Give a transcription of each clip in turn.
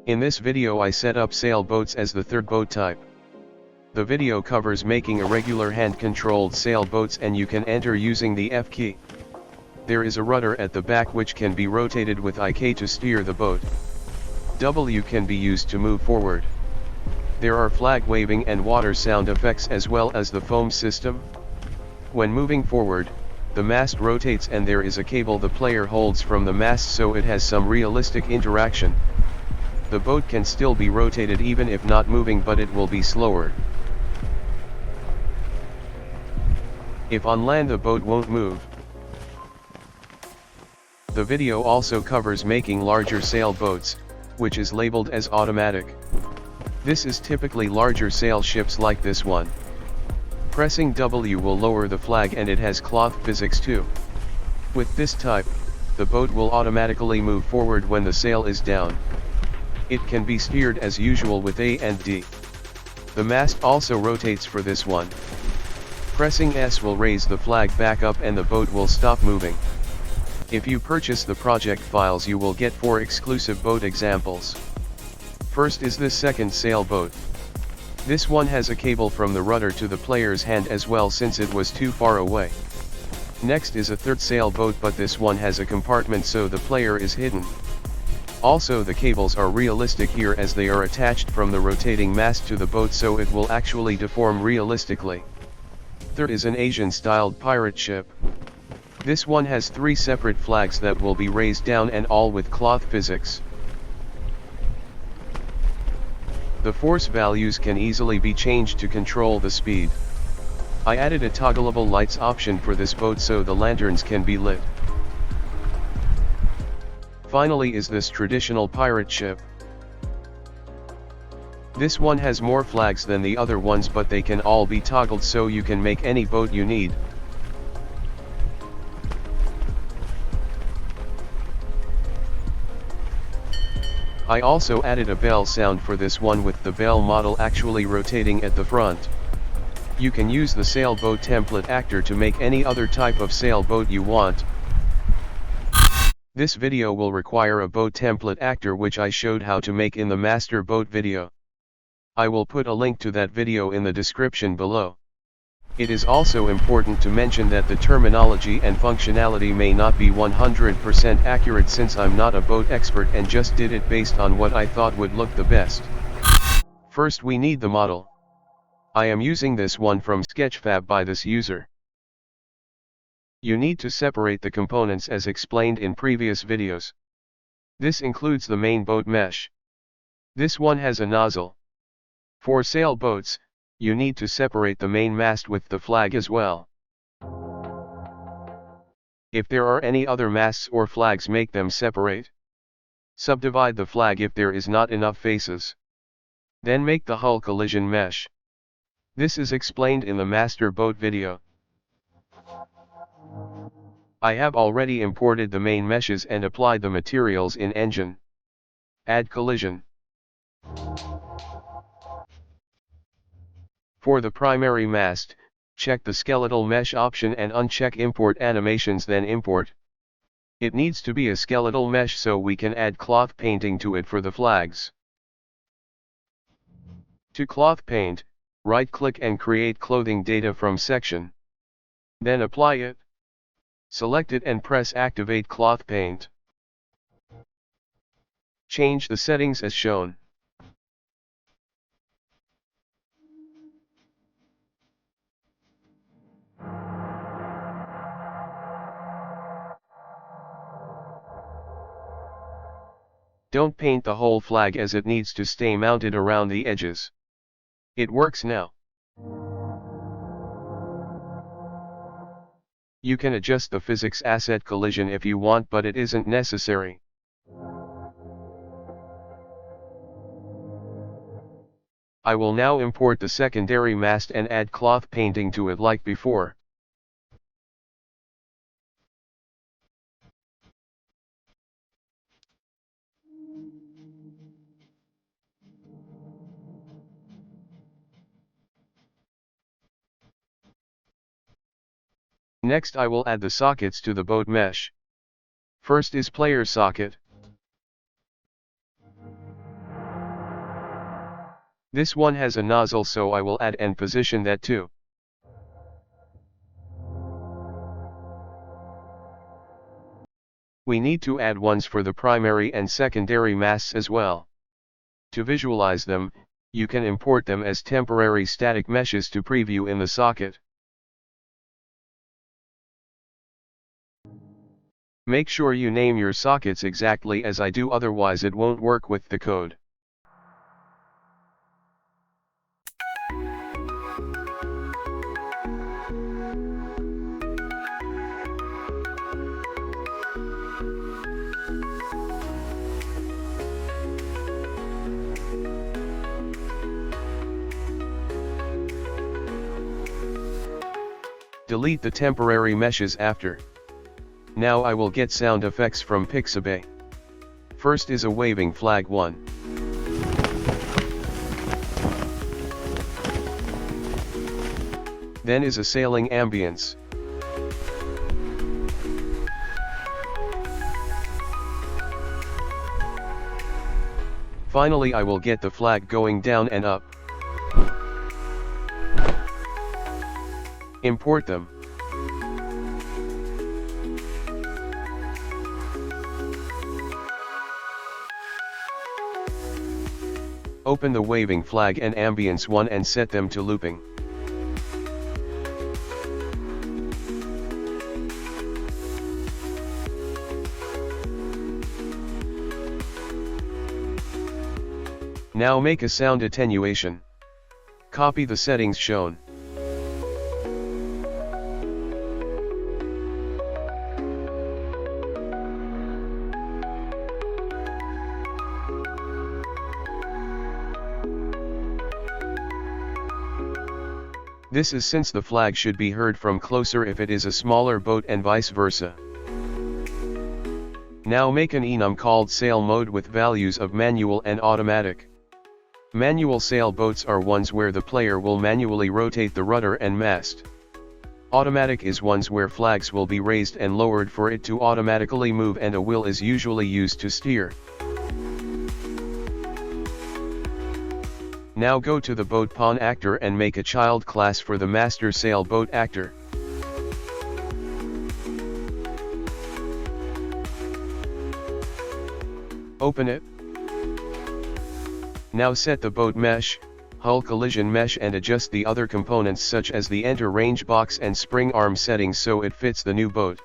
In this video I set up sailboats as the third boat type. The video covers making irregular hand-controlled sailboats, and you can enter using the F key. There is a rudder at the back which can be rotated with IK to steer the boat. W can be used to move forward. There are flag waving and water sound effects as well as the foam system. When moving forward, the mast rotates and there is a cable the player holds from the mast, so it has some realistic interaction. The boat can still be rotated even if not moving, but it will be slower. If on land the boat won't move. The video also covers making larger sailboats, which is labeled as automatic. This is typically larger sail ships like this one. Pressing W will lower the flag, and it has cloth physics too. With this type, the boat will automatically move forward when the sail is down. It can be steered as usual with A and D. The mast also rotates for this one. Pressing S will raise the flag back up and the boat will stop moving. If you purchase the project files, you will get 4 exclusive boat examples. First is this second sailboat. This one has a cable from the rudder to the player's hand as well, since it was too far away. Next is a third sailboat, but this one has a compartment so the player is hidden. Also, the cables are realistic here as they are attached from the rotating mast to the boat, so it will actually deform realistically. Third is an Asian-styled pirate ship. This one has 3 separate flags that will be raised down, and all with cloth physics. The force values can easily be changed to control the speed. I added a toggleable lights option for this boat so the lanterns can be lit. Finally is this traditional pirate ship. This one has more flags than the other ones, but they can all be toggled so you can make any boat you need. I also added a bell sound for this one, with the bell model actually rotating at the front. You can use the sailboat template actor to make any other type of sailboat you want. This video will require a boat template actor which I showed how to make in the master boat video. I will put a link to that video in the description below. It is also important to mention that the terminology and functionality may not be 100% accurate, since I'm not a boat expert and just did it based on what I thought would look the best. First we need the model. I am using this one from Sketchfab by this user. You need to separate the components as explained in previous videos. This includes the main boat mesh. This one has a nozzle. For sailboats, you need to separate the main mast with the flag as well. If there are any other masts or flags, make them separate. Subdivide the flag if there is not enough faces. Then make the hull collision mesh. This is explained in the master boat video. I have already imported the main meshes and applied the materials in engine. Add collision. For the primary mast, check the skeletal mesh option and uncheck import animations, then import. It needs to be a skeletal mesh so we can add cloth painting to it for the flags. To cloth paint, right-click and create clothing data from section. Then apply it. Select it and press activate cloth paint. Change the settings as shown. Don't paint the whole flag as it needs to stay mounted around the edges. It works now. You can adjust the physics asset collision if you want, but it isn't necessary. I will now import the secondary mast and add cloth painting to it like before. Next I will add the sockets to the boat mesh. First is player socket. This one has a nozzle, so I will add and position that too. We need to add ones for the primary and secondary masts as well. To visualize them, you can import them as temporary static meshes to preview in the socket. Make sure you name your sockets exactly as I do, otherwise it won't work with the code. Delete the temporary meshes after. Now I will get sound effects from Pixabay. First is a waving flag 1. Then is a sailing ambience. Finally I will get the flag going down and up. Import them. Open the waving flag and ambience 1 and set them to looping. Now make a sound attenuation. Copy the settings shown. This is since the flag should be heard from closer if it is a smaller boat and vice versa. Now make an enum called sail mode with values of manual and automatic. Manual sailboats are ones where the player will manually rotate the rudder and mast. Automatic is ones where flags will be raised and lowered for it to automatically move, and a wheel is usually used to steer. Now go to the boat pawn actor and make a child class for the master sailboat actor. Open it. Now set the boat mesh, hull collision mesh, and adjust the other components such as the enter range box and spring arm settings so it fits the new boat.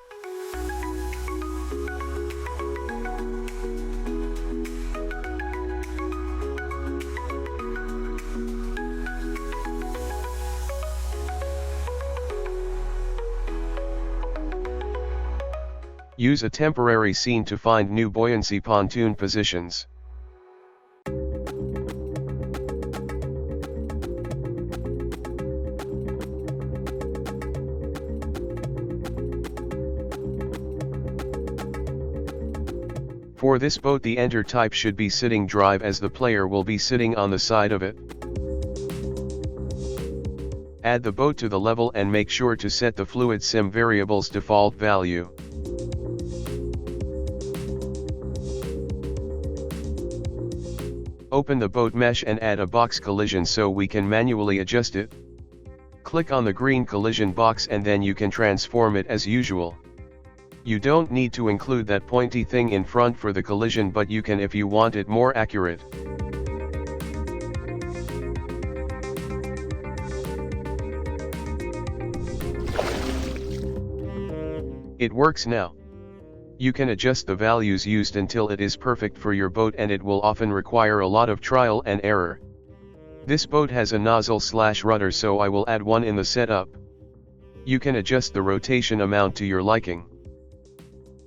Use a temporary scene to find new buoyancy pontoon positions. For this boat, the enter type should be sitting drive, as the player will be sitting on the side of it. Add the boat to the level and make sure to set the fluid sim variable's default value. Open the boat mesh and add a box collision so we can manually adjust it. Click on the green collision box and then you can transform it as usual. You don't need to include that pointy thing in front for the collision, but you can if you want it more accurate. It works now. You can adjust the values used until it is perfect for your boat, and it will often require a lot of trial and error. This boat has a nozzle/rudder, so I will add one in the setup. You can adjust the rotation amount to your liking.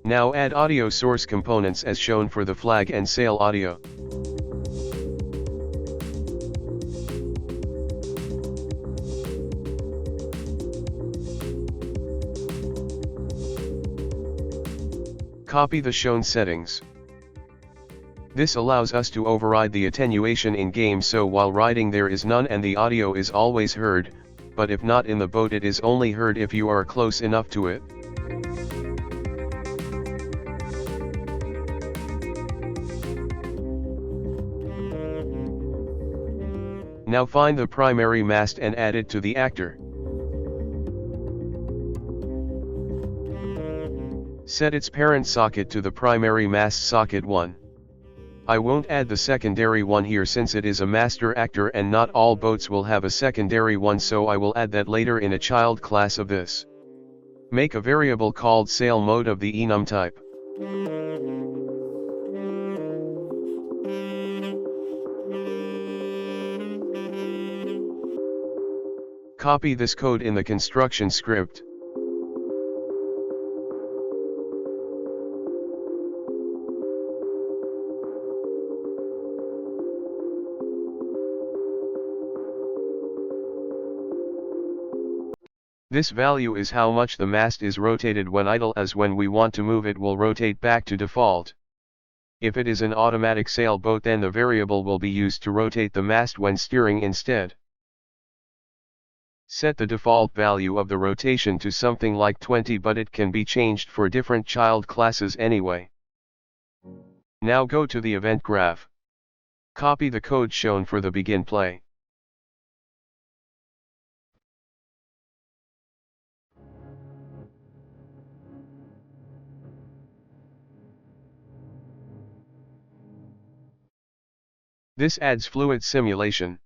Now add audio source components as shown for the flag and sail audio. Copy the shown settings. This allows us to override the attenuation in game, so while riding there is none and the audio is always heard, but if not in the boat it is only heard if you are close enough to it. Now find the primary mast and add it to the actor. Set its parent socket to the primary mast socket 1. I won't add the secondary one here since it is a master actor and not all boats will have a secondary one, so I will add that later in a child class of this. Make a variable called sail mode of the enum type. Copy this code in the construction script. This value is how much the mast is rotated when idle, as when we want to move it will rotate back to default. If it is an automatic sailboat, then the variable will be used to rotate the mast when steering instead. Set the default value of the rotation to something like 20, but it can be changed for different child classes anyway. Now go to the event graph. Copy the code shown for the begin play. This adds fluid simulation.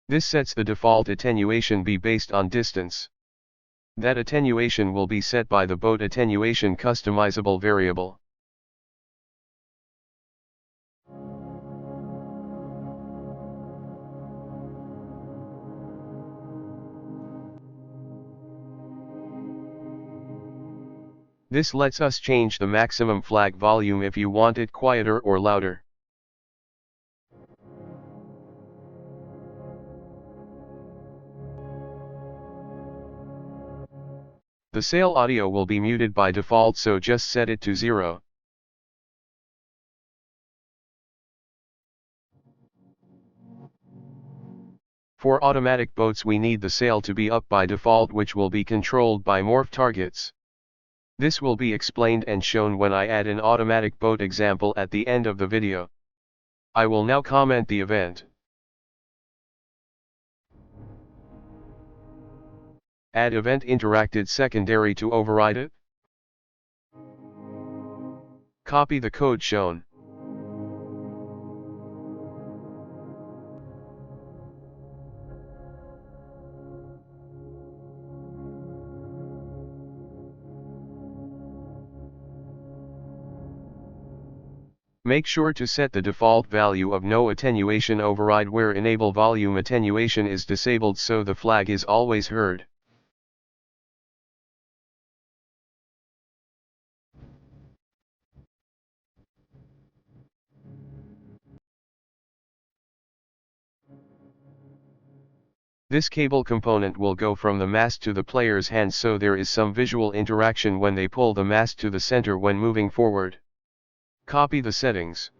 This sets the default attenuation B based on distance. That attenuation will be set by the boat attenuation customizable variable. This lets us change the maximum flag volume if you want it quieter or louder. The sail audio will be muted by default, so just set it to 0. For automatic boats we need the sail to be up by default, which will be controlled by morph targets. This will be explained and shown when I add an automatic boat example at the end of the video. I will now comment the event. Add event interacted secondary to override it. Copy the code shown. Make sure to set the default value of no attenuation override where enable volume attenuation is disabled, so the flag is always heard. This cable component will go from the mast to the player's hands, so there is some visual interaction when they pull the mast to the center when moving forward. Copy the settings.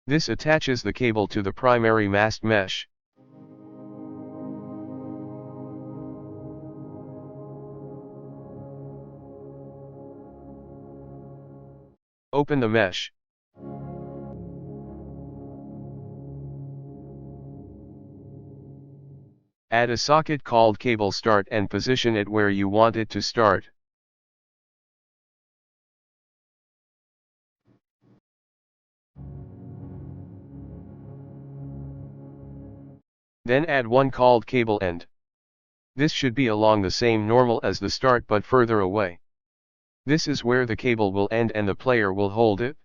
This attaches the cable to the primary mast mesh. Open the mesh. Add a socket called cable start and position it where you want it to start. Then add one called cable end. This should be along the same normal as the start but further away. This is where the cable will end and the player will hold it.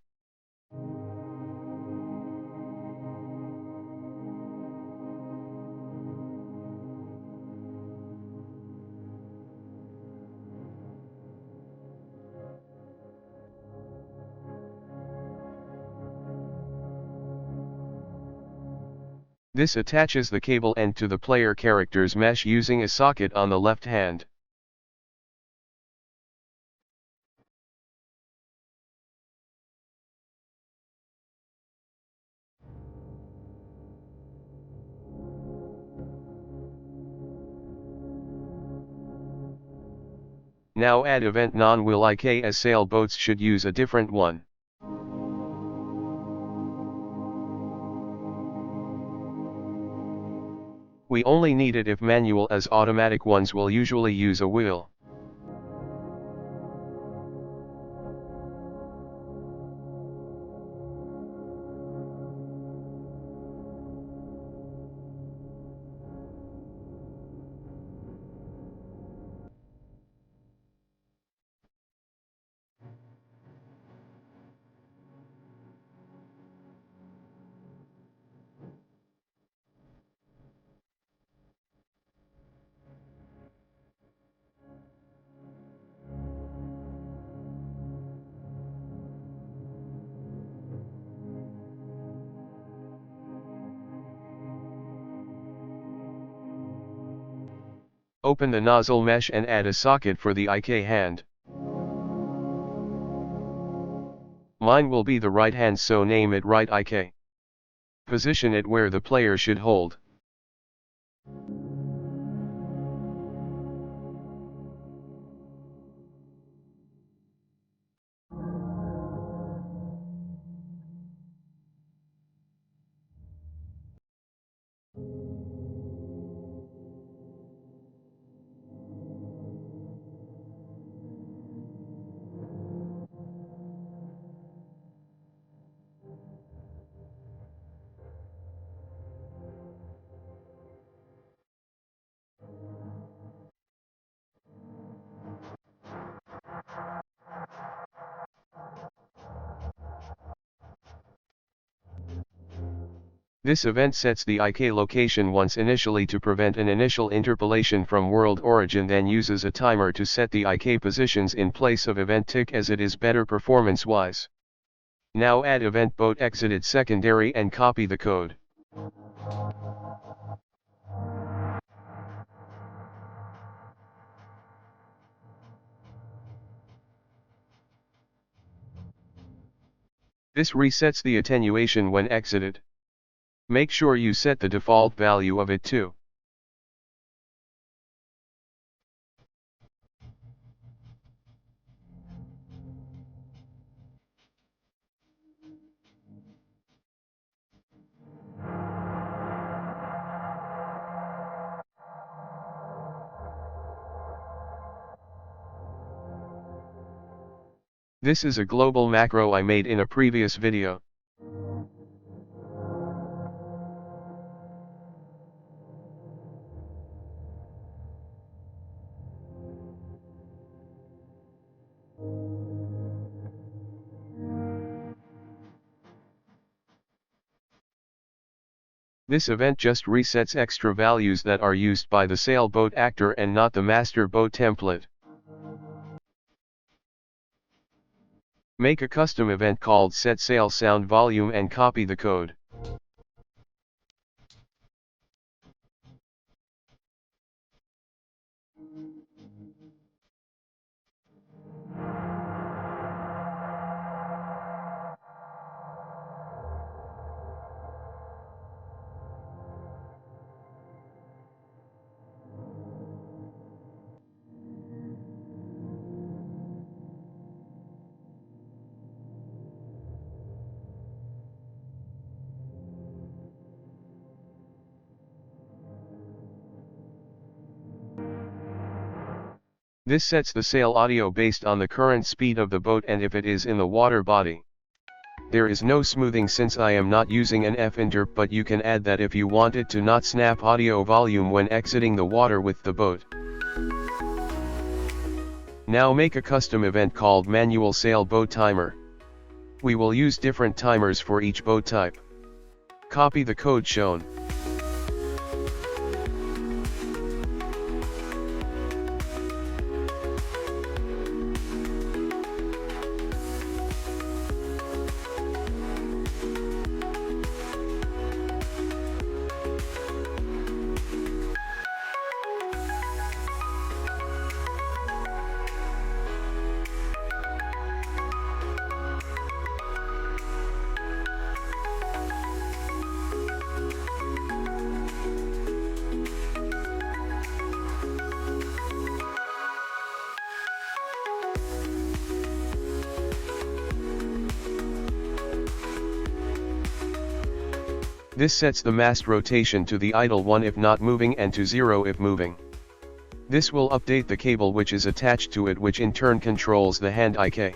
This attaches the cable end to the player character's mesh using a socket on the left hand. Now add event non-will IK as sailboats should use a different one. We only need it if manual as automatic ones will usually use a wheel. Open the nozzle mesh and add a socket for the IK hand. Mine will be the right hand, so name it right IK. Position it where the player should hold. This event sets the IK location once initially to prevent an initial interpolation from world origin, then uses a timer to set the IK positions in place of event tick as it is better performance-wise. Now add event boat exited secondary and copy the code. This resets the attenuation when exited. Make sure you set the default value of it too. This is a global macro I made in a previous video. This event just resets extra values that are used by the sailboat actor and not the master boat template. Make a custom event called set sail sound volume and copy the code. This sets the sail audio based on the current speed of the boat and if it is in the water body. There is no smoothing since I am not using an F-ender, but you can add that if you want it to not snap audio volume when exiting the water with the boat. Now make a custom event called Manual Sailboat Timer. We will use different timers for each boat type. Copy the code shown. This sets the mast rotation to the idle 1 if not moving and to 0 if moving. This will update the cable which is attached to it, which in turn controls the hand IK.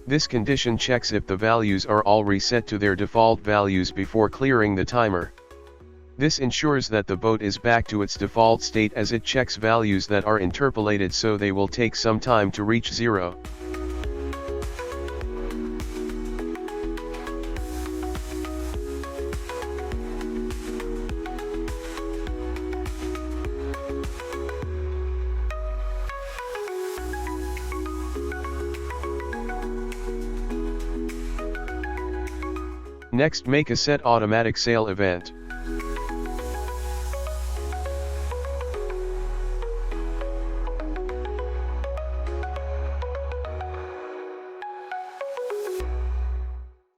This condition checks if the values are all reset to their default values before clearing the timer. This ensures that the boat is back to its default state, as it checks values that are interpolated, so they will take some time to reach 0. Next, make a set automatic sail event.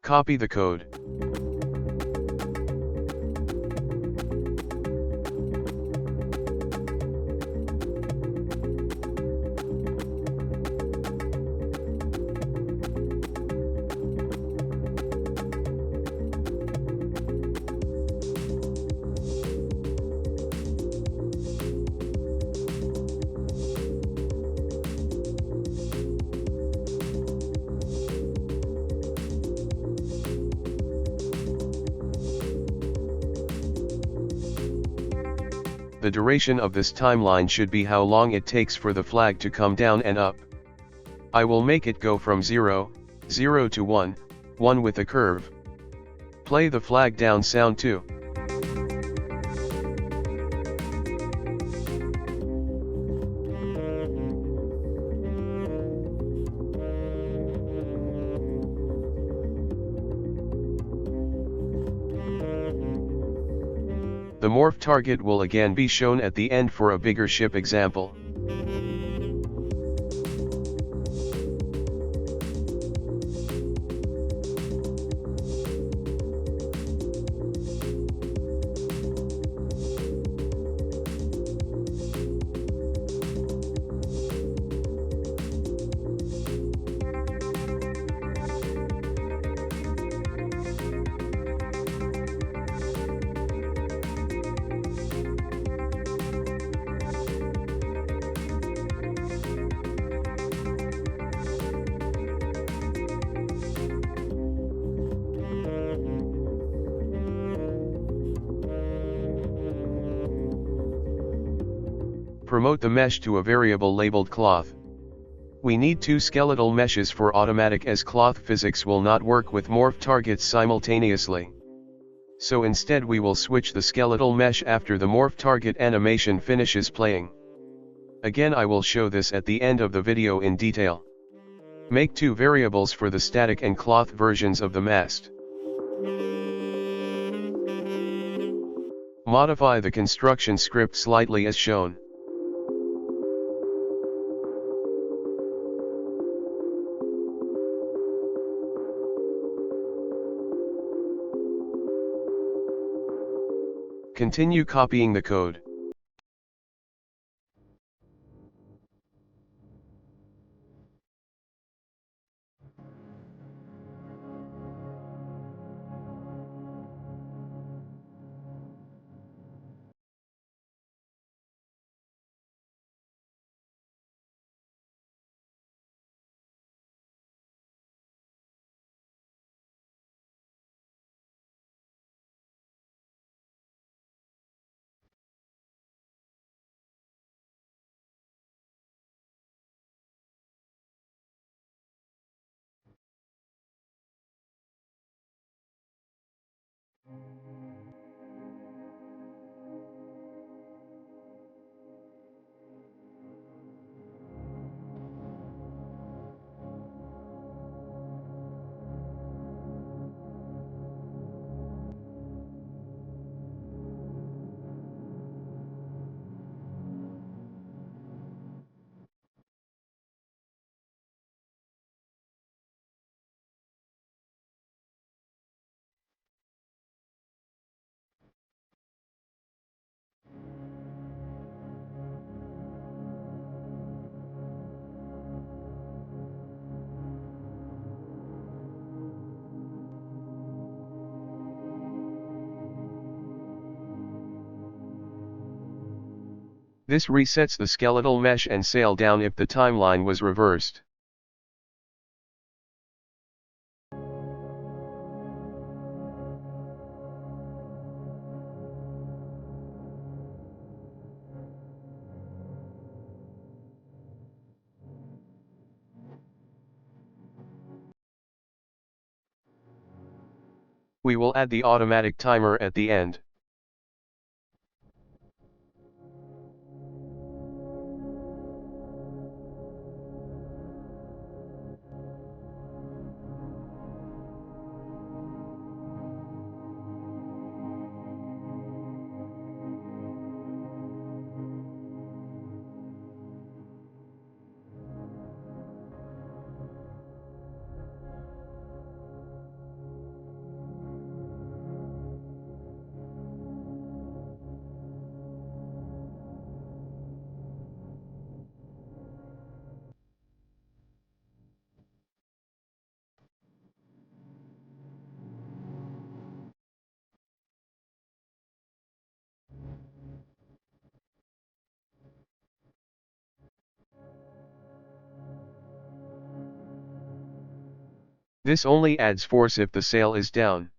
Copy the code. The duration of this timeline should be how long it takes for the flag to come down and up. I will make it go from 0, 0 to 1, 1 with a curve. Play the flag down sound too. The morph target will again be shown at the end for a bigger ship example. Promote the mesh to a variable labeled cloth. We need 2 skeletal meshes for automatic, as cloth physics will not work with morph targets simultaneously. So instead we will switch the skeletal mesh after the morph target animation finishes playing. Again, I will show this at the end of the video in detail. Make 2 variables for the static and cloth versions of the mast. Modify the construction script slightly as shown. Continue copying the code. This resets the skeletal mesh and sail down if the timeline was reversed. We will add the automatic timer at the end. This only adds force if the sail is down.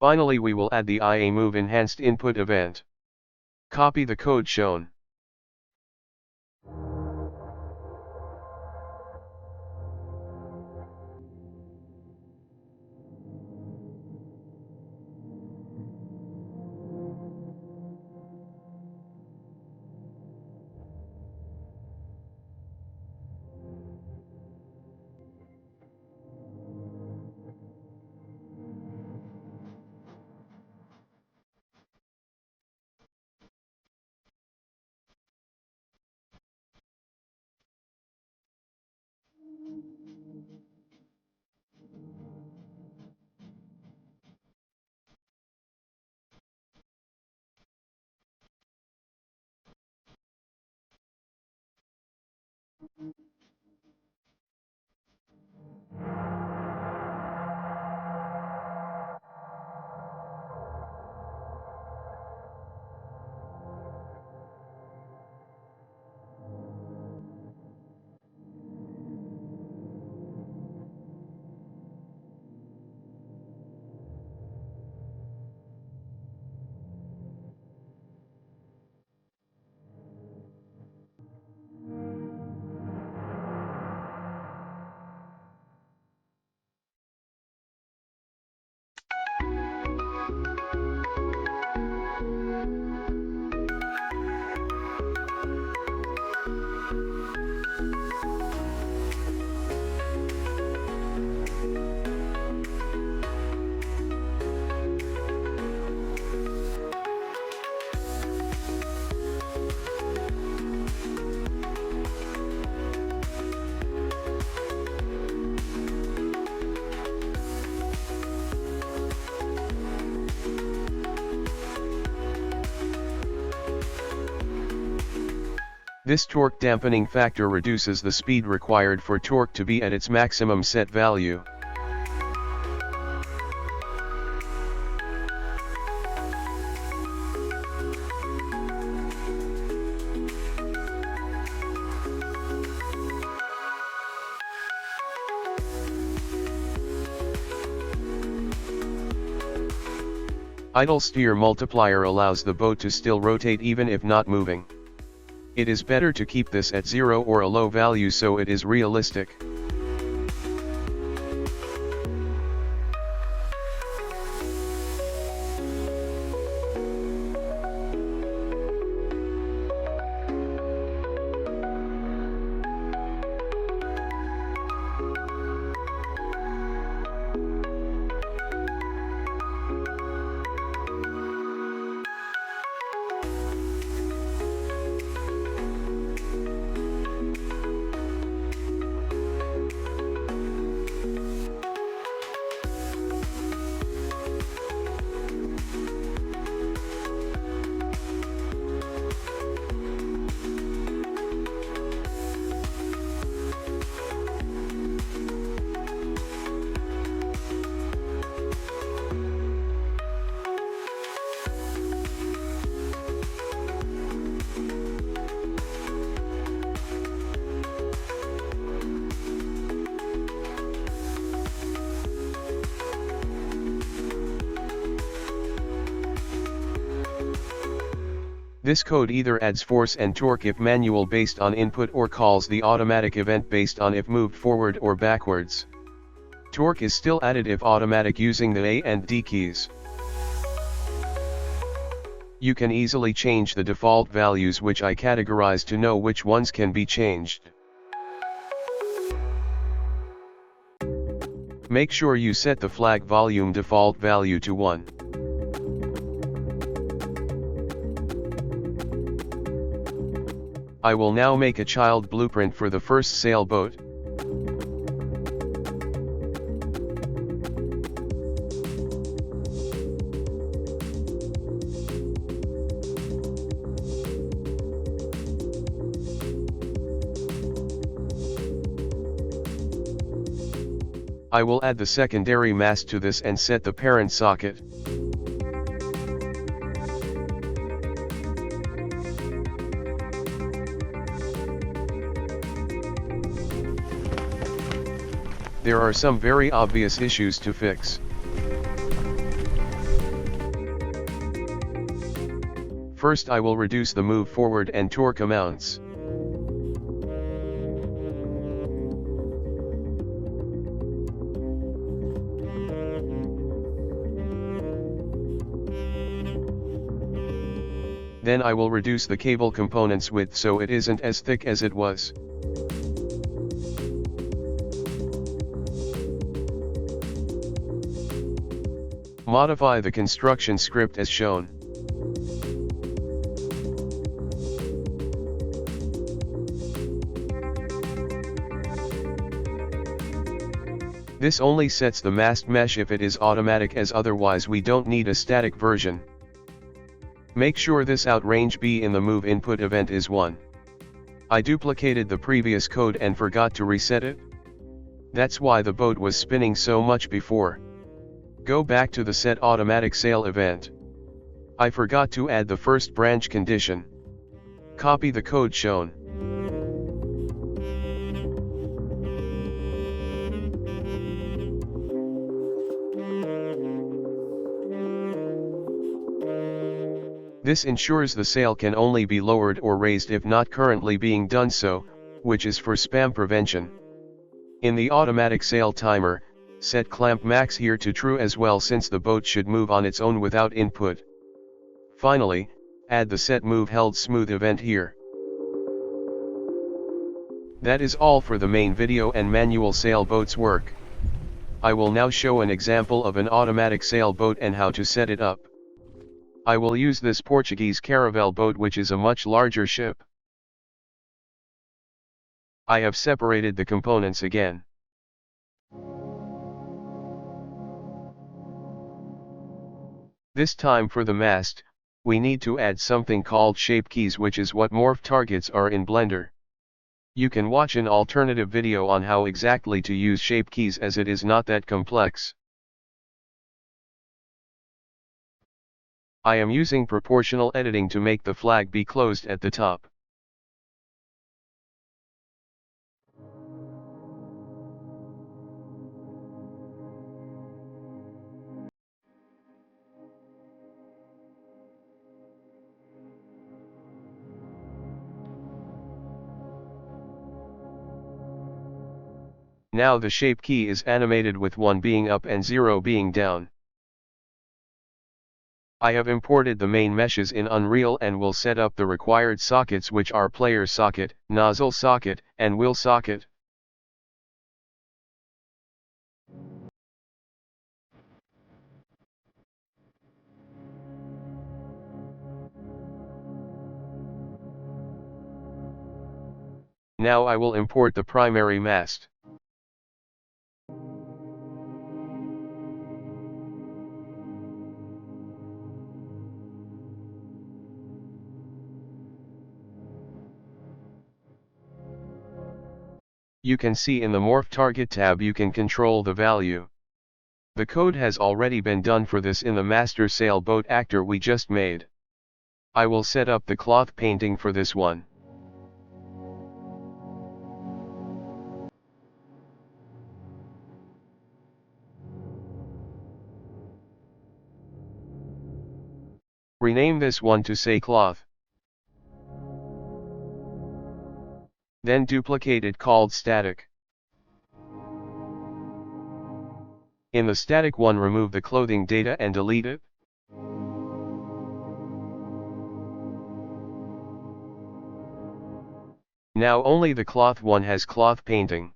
Finally we will add the IA move enhanced input event. Copy the code shown. This torque dampening factor reduces the speed required for torque to be at its maximum set value. Idle steer multiplier allows the boat to still rotate even if not moving. It is better to keep this at 0 or a low value so it is realistic. This code either adds force and torque if manual based on input or calls the automatic event based on if moved forward or backwards. Torque is still added if automatic using the A and D keys. You can easily change the default values which I categorize to know which ones can be changed. Make sure you set the flag volume default value to 1. I will now make a child blueprint for the first sailboat. I will add the secondary mast to this and set the parent socket. There are some very obvious issues to fix. First I will reduce the move forward and torque amounts. Then I will reduce the cable component's width so it isn't as thick as it was. Modify the construction script as shown. This only sets the mast mesh if it is automatic, as otherwise we don't need a static version. Make sure this outrange B in the move input event is 1. I duplicated the previous code and forgot to reset it. That's why the boat was spinning so much before. Go back to the set automatic sail event. I forgot to add the first branch condition. Copy the code shown. This ensures the sail can only be lowered or raised if not currently being done so, which is for spam prevention. In the automatic sail timer, set clamp max here to true as well, since the boat should move on its own without input. Finally, add the set move held smooth event here. That is all for the main video and manual sailboat's work. I will now show an example of an automatic sailboat and how to set it up. I will use this Portuguese Caravel boat, which is a much larger ship. I have separated the components again. This time for the mast, we need to add something called shape keys, which is what morph targets are in Blender. You can watch an alternative video on how exactly to use shape keys, as it is not that complex. I am using proportional editing to make the flag be closed at the top. Now the shape key is animated with 1 being up and 0 being down. I have imported the main meshes in Unreal and will set up the required sockets, which are player socket, nozzle socket, and wheel socket. Now I will import the primary mast. You can see in the Morph Target tab you can control the value. The code has already been done for this in the master sailboat actor we just made. I will set up the cloth painting for this one. Rename this one to say cloth. Then duplicate it called static. In the static one, remove the clothing data and delete it. Now only the cloth one has cloth painting.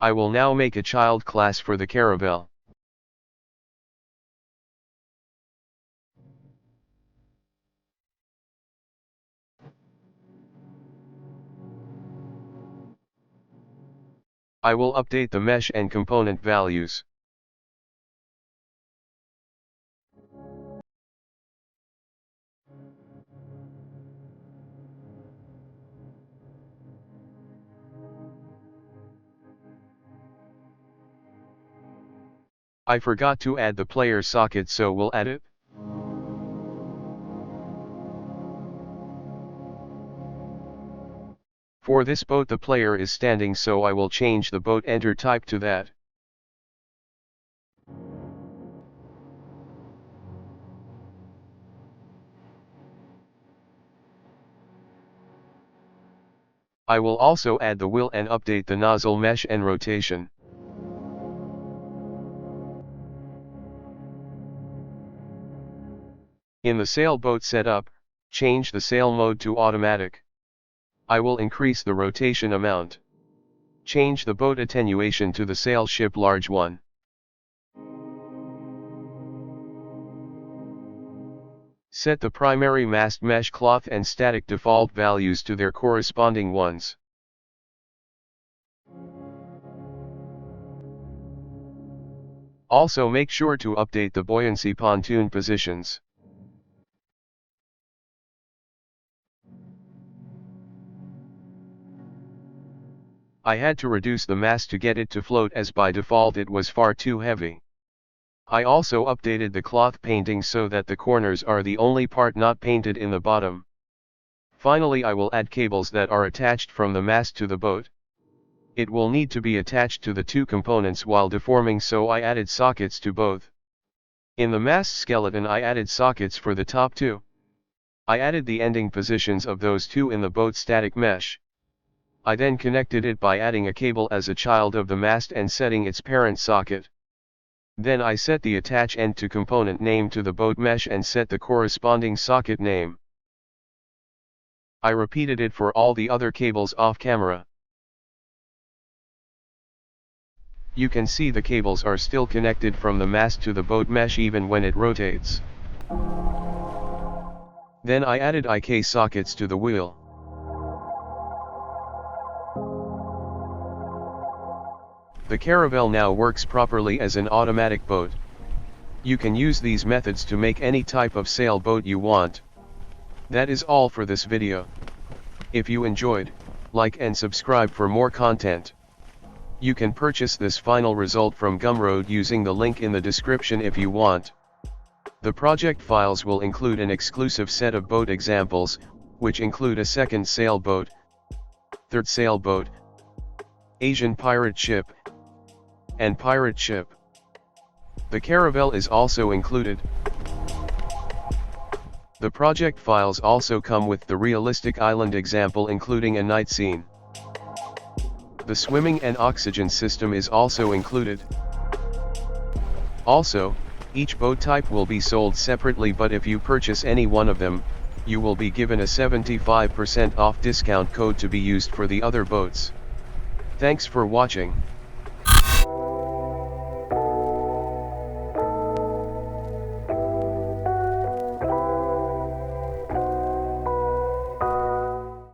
I will now make a child class for the Caravel. I will update the mesh and component values. I forgot to add the player socket, so we'll add it. For this boat the player is standing, so I will change the boat enter type to that. I will also add the wheel and update the nozzle mesh and rotation. In the sailboat setup, change the sail mode to automatic. I will increase the rotation amount. Change the boat attenuation to the sail ship large one. Set the primary mast mesh cloth and static default values to their corresponding ones. Also make sure to update the buoyancy pontoon positions. I had to reduce the mast to get it to float, as by default it was far too heavy. I also updated the cloth painting so that the corners are the only part not painted in the bottom. Finally, I will add cables that are attached from the mast to the boat. It will need to be attached to the two components while deforming, so I added sockets to both. In the mast skeleton I added sockets for the top two. I added the ending positions of those two in the boat static mesh. I then connected it by adding a cable as a child of the mast and setting its parent socket. Then I set the attach end to component name to the boat mesh and set the corresponding socket name. I repeated it for all the other cables off camera. You can see the cables are still connected from the mast to the boat mesh even when it rotates. Then I added IK sockets to the wheel. The Caravel now works properly as an automatic boat. You can use these methods to make any type of sailboat you want. That is all for this video. If you enjoyed, like and subscribe for more content. You can purchase this final result from Gumroad using the link in the description if you want. The project files will include an exclusive set of boat examples, which include a second sailboat, third sailboat, Asian pirate ship, and pirate ship. The Caravel is also included. The project files also come with the realistic island example including a night scene. The swimming and oxygen system is also included. Also, each boat type will be sold separately, but if you purchase any one of them, you will be given a 75% off discount code to be used for the other boats. Thanks for watching.